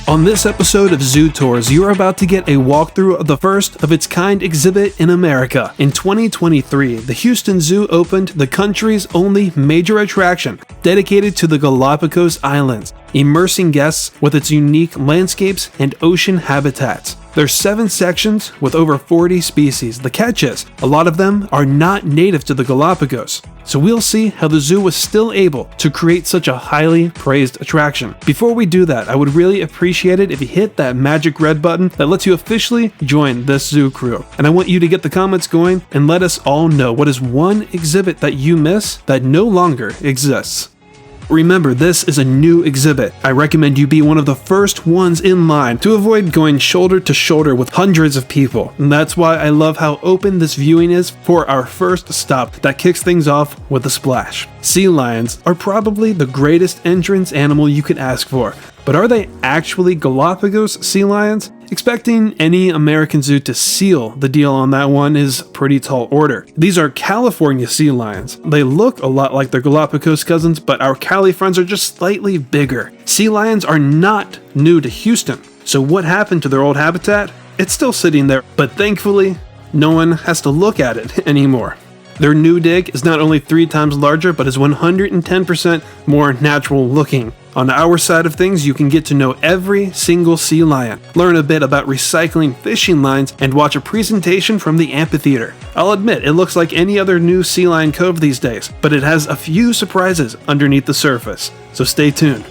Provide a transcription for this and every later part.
On this episode of Zoo Tours, you are about to get a walkthrough of the first of its kind exhibit in America. In 2023, the Houston Zoo opened the country's only major attraction dedicated to the Galapagos Islands, immersing guests with its unique landscapes and ocean habitats. There's 7 sections with over 40 species. The catch is, a lot of them are not native to the Galapagos. So we'll see how the zoo was still able to create such a highly praised attraction. Before we do that, I would really appreciate it if you hit that magic red button that lets you officially join this zoo crew. And I want you to get the comments going and let us all know what is one exhibit that you miss that no longer exists. Remember, this is a new exhibit. I recommend you be one of the first ones in line to avoid going shoulder to shoulder with hundreds of people. And that's why I love how open this viewing is for our first stop that kicks things off with a splash. Sea lions are probably the greatest entrance animal you could ask for. But are they actually Galapagos sea lions? Expecting any American zoo to seal the deal on that one is pretty tall order. These are California sea lions. They look a lot like their Galapagos cousins, but our Cali friends are just slightly bigger. Sea lions are not new to Houston. So what happened to their old habitat? It's still sitting there, but thankfully, no one has to look at it anymore. Their new dig is not only 3 times larger, but is 110% more natural looking. On our side of things, you can get to know every single sea lion, learn a bit about recycling fishing lines, and watch a presentation from the amphitheater. I'll admit, it looks like any other new sea lion cove these days, but it has a few surprises underneath the surface, so stay tuned.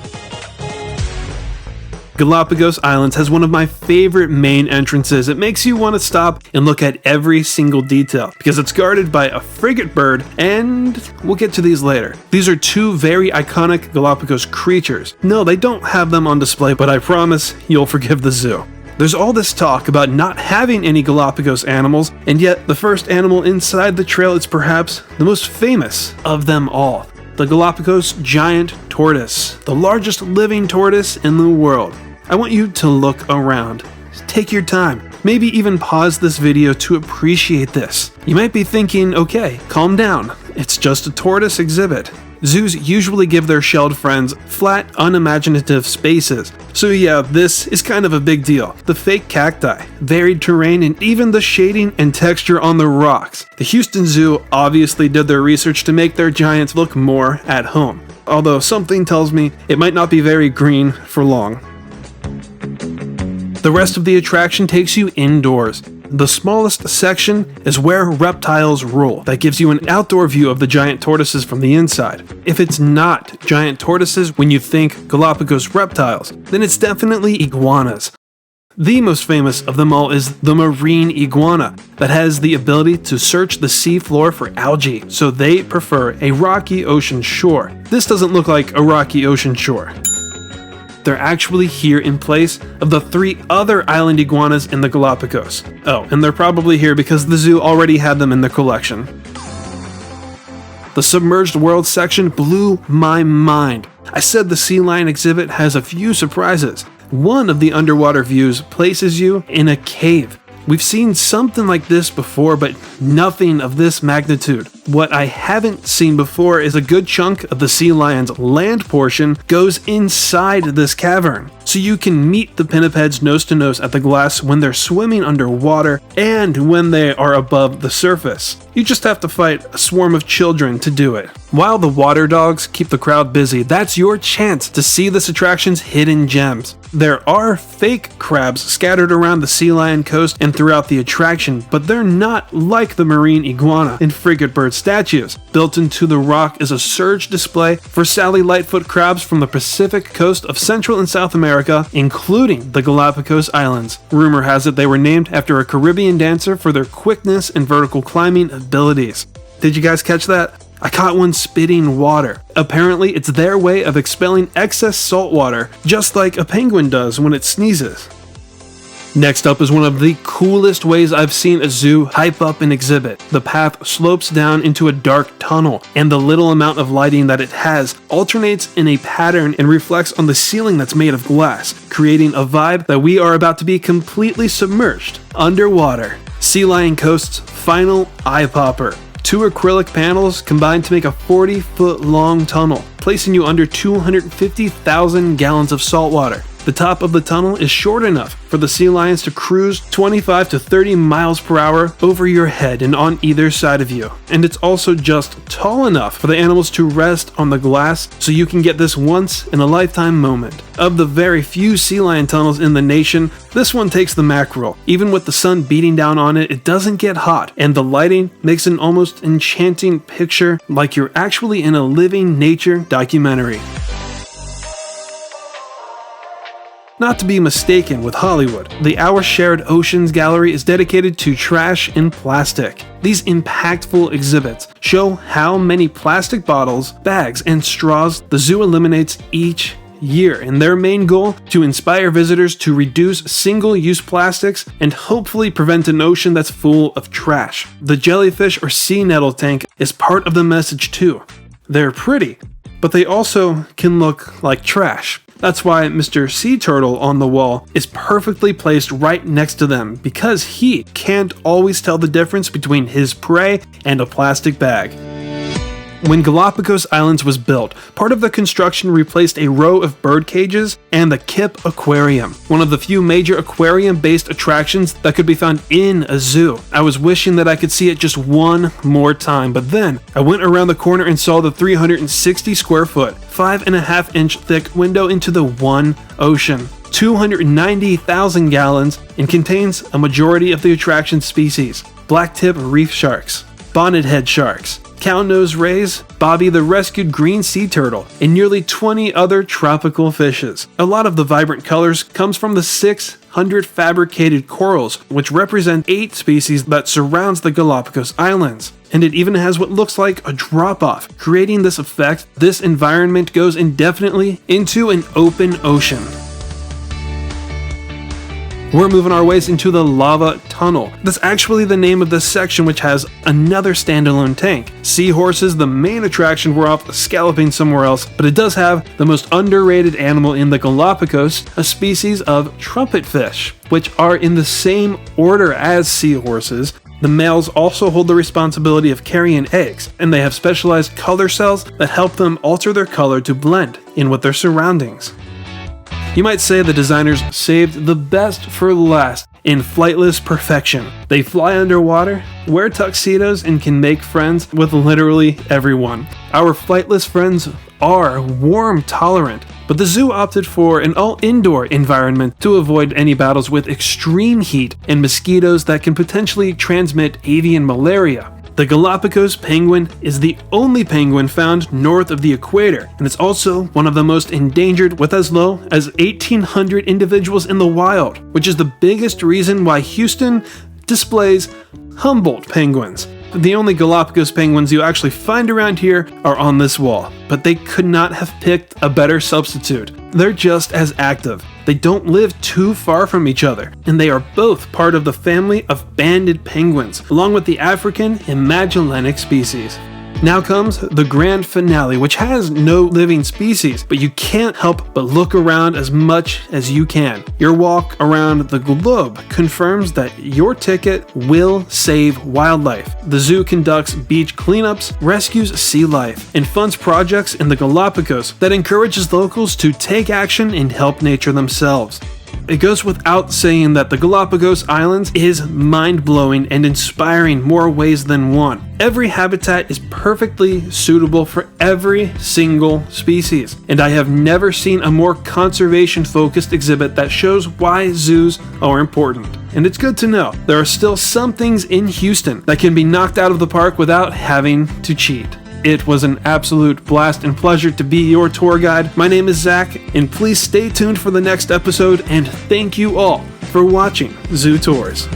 Galapagos Islands has one of my favorite main entrances. It makes you want to stop and look at every single detail because it's guarded by a frigate bird, and we'll get to these later. These are 2 very iconic Galapagos creatures. No, they don't have them on display, but I promise you'll forgive the zoo. There's all this talk about not having any Galapagos animals, and yet the first animal inside the trail is perhaps the most famous of them all. The Galapagos giant tortoise, the largest living tortoise in the world. I want you to look around. Take your time. Maybe even pause this video to appreciate this. You might be thinking, okay, calm down. It's just a tortoise exhibit. Zoos usually give their shelled friends flat, unimaginative spaces. So yeah, this is kind of a big deal. The fake cacti, varied terrain, and even the shading and texture on the rocks. The Houston Zoo obviously did their research to make their giants look more at home. Although something tells me it might not be very green for long. The rest of the attraction takes you indoors. The smallest section is where reptiles rule. That gives you an outdoor view of the giant tortoises from the inside. If it's not giant tortoises when you think Galapagos reptiles, then it's definitely iguanas. The most famous of them all is the marine iguana that has the ability to search the sea floor for algae, so they prefer a rocky ocean shore. This doesn't look like a rocky ocean shore. They're actually here in place of the 3 other island iguanas in the Galapagos. Oh, and they're probably here because the zoo already had them in their collection. The Submerged Worlds section blew my mind. I said the sea lion exhibit has a few surprises. One of the underwater views places you in a cave. We've seen something like this before, but nothing of this magnitude. What I haven't seen before is a good chunk of the sea lion's land portion goes inside this cavern. So you can meet the pinnipeds nose to nose at the glass when they're swimming underwater and when they are above the surface. You just have to fight a swarm of children to do it. While the water dogs keep the crowd busy, that's your chance to see this attraction's hidden gems. There are fake crabs scattered around the sea lion coast and throughout the attraction, but they're not like the marine iguana and frigate bird statues. Built into the rock is a surge display for Sally Lightfoot crabs from the Pacific coast of Central and South America, including the Galapagos Islands. Rumor has it they were named after a Caribbean dancer for their quickness and vertical climbing abilities. Did you guys catch that? I caught one spitting water. Apparently, it's their way of expelling excess salt water, just like a penguin does when it sneezes. Next up is one of the coolest ways I've seen a zoo hype up an exhibit. The path slopes down into a dark tunnel, and the little amount of lighting that it has alternates in a pattern and reflects on the ceiling that's made of glass, creating a vibe that we are about to be completely submerged underwater. Sea Lion Coast's final eye popper. 2 acrylic panels combined to make a 40-foot long tunnel, placing you under 250,000 gallons of salt water. The top of the tunnel is short enough for the sea lions to cruise 25 to 30 miles per hour over your head and on either side of you. And it's also just tall enough for the animals to rest on the glass so you can get this once in a lifetime moment. Of the very few sea lion tunnels in the nation, this one takes the mackerel. Even with the sun beating down on it, it doesn't get hot, and the lighting makes an almost enchanting picture like you're actually in a living nature documentary. Not to be mistaken with Hollywood, the Our Shared Oceans Gallery is dedicated to trash and plastic. These impactful exhibits show how many plastic bottles, bags, and straws the zoo eliminates each year, and their main goal to inspire visitors to reduce single-use plastics and hopefully prevent an ocean that's full of trash. The jellyfish or sea nettle tank is part of the message too. They're pretty, but they also can look like trash. That's why Mr. Sea Turtle on the wall is perfectly placed right next to them, because he can't always tell the difference between his prey and a plastic bag. When Galapagos Islands was built, part of the construction replaced a row of bird cages and the Kip Aquarium, one of the few major aquarium-based attractions that could be found in a zoo. I was wishing that I could see it just one more time, but then I went around the corner and saw the 360 square foot, 5.5 inch thick window into the one ocean. 290,000 gallons, and contains a majority of the attraction species: blacktip reef sharks, bonnethead sharks, cow-nosed rays, Bobby the rescued green sea turtle, and nearly 20 other tropical fishes. A lot of the vibrant colors comes from the 600 fabricated corals, which represent 8 species that surrounds the Galapagos Islands. And it even has what looks like a drop-off. Creating this effect, this environment goes indefinitely into an open ocean. We're moving our ways into the lava tunnel. That's actually the name of this section, which has another standalone tank. Seahorses, the main attraction, were off scalloping somewhere else, but it does have the most underrated animal in the Galapagos, a species of trumpetfish, which are in the same order as seahorses. The males also hold the responsibility of carrying eggs, and they have specialized color cells that help them alter their color to blend in with their surroundings. You might say the designers saved the best for last in flightless perfection. They fly underwater, wear tuxedos, and can make friends with literally everyone. Our flightless friends are warm tolerant, but the zoo opted for an all-indoor environment to avoid any battles with extreme heat and mosquitoes that can potentially transmit avian malaria. The Galapagos penguin is the only penguin found north of the equator, and it's also one of the most endangered, with as low as 1,800 individuals in the wild, which is the biggest reason why Houston displays Humboldt penguins. The only Galapagos penguins you actually find around here are on this wall, but they could not have picked a better substitute. They're just as active. They don't live too far from each other, and they are both part of the family of banded penguins, along with the African and Magellanic species. Now comes the grand finale, which has no living species, but you can't help but look around as much as you can. Your walk around the globe confirms that your ticket will save wildlife. The zoo conducts beach cleanups, rescues sea life, and funds projects in the Galapagos that encourages locals to take action and help nature themselves. It goes without saying that the Galapagos Islands is mind-blowing and inspiring more ways than one. Every habitat is perfectly suitable for every single species, and I have never seen a more conservation-focused exhibit that shows why zoos are important. And it's good to know there are still some things in Houston that can be knocked out of the park without having to cheat. It was an absolute blast and pleasure to be your tour guide. My name is Zach, and please stay tuned for the next episode, and thank you all for watching Zoo Tours.